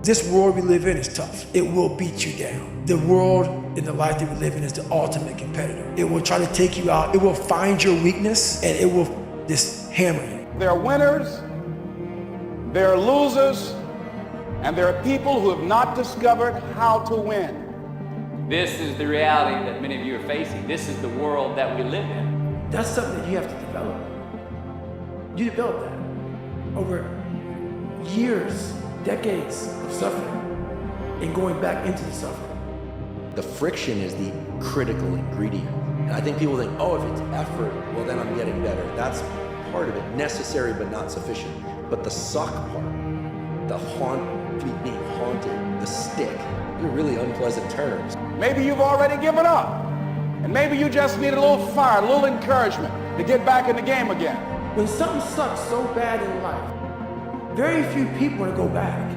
This world we live in is tough. It will beat you down. The world and the life that we live in is the ultimate competitor. It will try to take you out. It will find your weakness and it will just hammer you. There are winners, there are losers, and there are people who have not discovered how to win. This is the reality that many of you are facing. This is the world that we live in. That's something that you have to develop. You develop that over years, decades of suffering and going back into the suffering. The friction is the critical ingredient. And I think people think, oh, if it's effort, well then I'm getting better. That's part of it, necessary but not sufficient. But the suck part, the being haunted, the stick, they're really unpleasant terms. Maybe you've already given up, and maybe you just need a little fire, a little encouragement to get back in the game again. When something sucks so bad in life, very few people want to go back.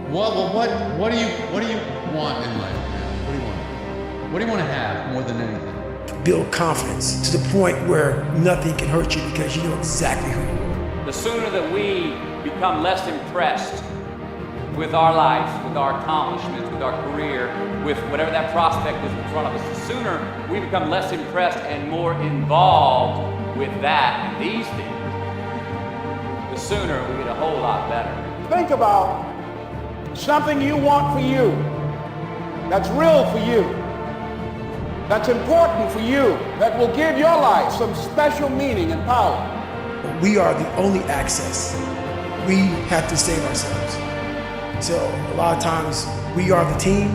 What do you want in life? What do you want? What do you want to have more than anything? Build confidence to the point where nothing can hurt you because you know exactly who you are. The sooner that we become less impressed with our life, with our accomplishments, with our career, with whatever that prospect is in front of us, the sooner we become less impressed and more involved with that and these things, the sooner we get a whole lot better. Think about something you want for you, that's real for you, that's important for you, that will give your life some special meaning and power. We are the only access. We have to save ourselves. So a lot of times we are the team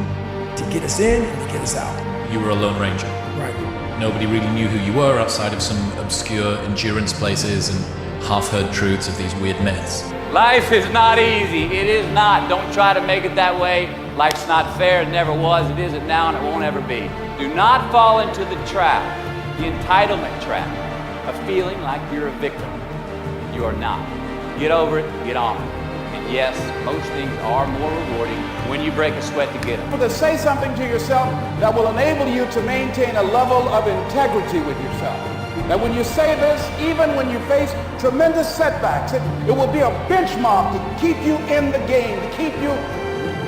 to get us in and to get us out. You were a lone ranger. Right. Nobody really knew who you were outside of some obscure endurance places and half-heard truths of these weird myths. Life is not easy. It is not. Don't try to make it that way. Life's not fair. It never was. It isn't now, and it won't ever be. Do not fall into the trap, the entitlement trap, of feeling like you're a victim. You are not. Get over it. Get on it. And yes, most things are more rewarding when you break a sweat to get them. To say something to yourself that will enable you to maintain a level of integrity with yourself. That when you say this, even when you face tremendous setbacks, it will be a benchmark to keep you in the game, to keep you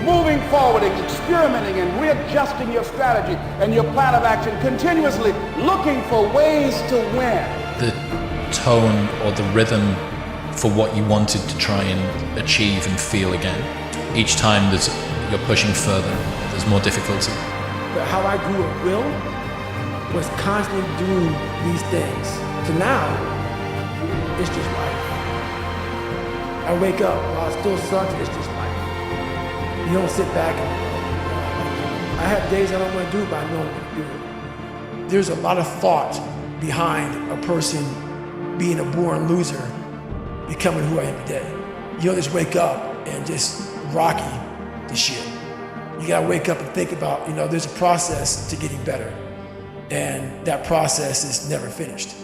moving forward and experimenting and readjusting your strategy and your plan of action, continuously looking for ways to win. The tone or the rhythm for what you wanted to try and achieve and feel again. Each time you're pushing further, there's more difficulty. But how I grew a will was constantly doing these things. So now, it's just life. I wake up, while it still sucks, it's just life. You don't sit back and, I have days I don't want to do it, but I know I'm going to do it. There's a lot of thought behind a person being a born loser, becoming who I am today. You don't just wake up and just rocky the shit. You gotta wake up and think about, there's a process to getting better. And that process is never finished.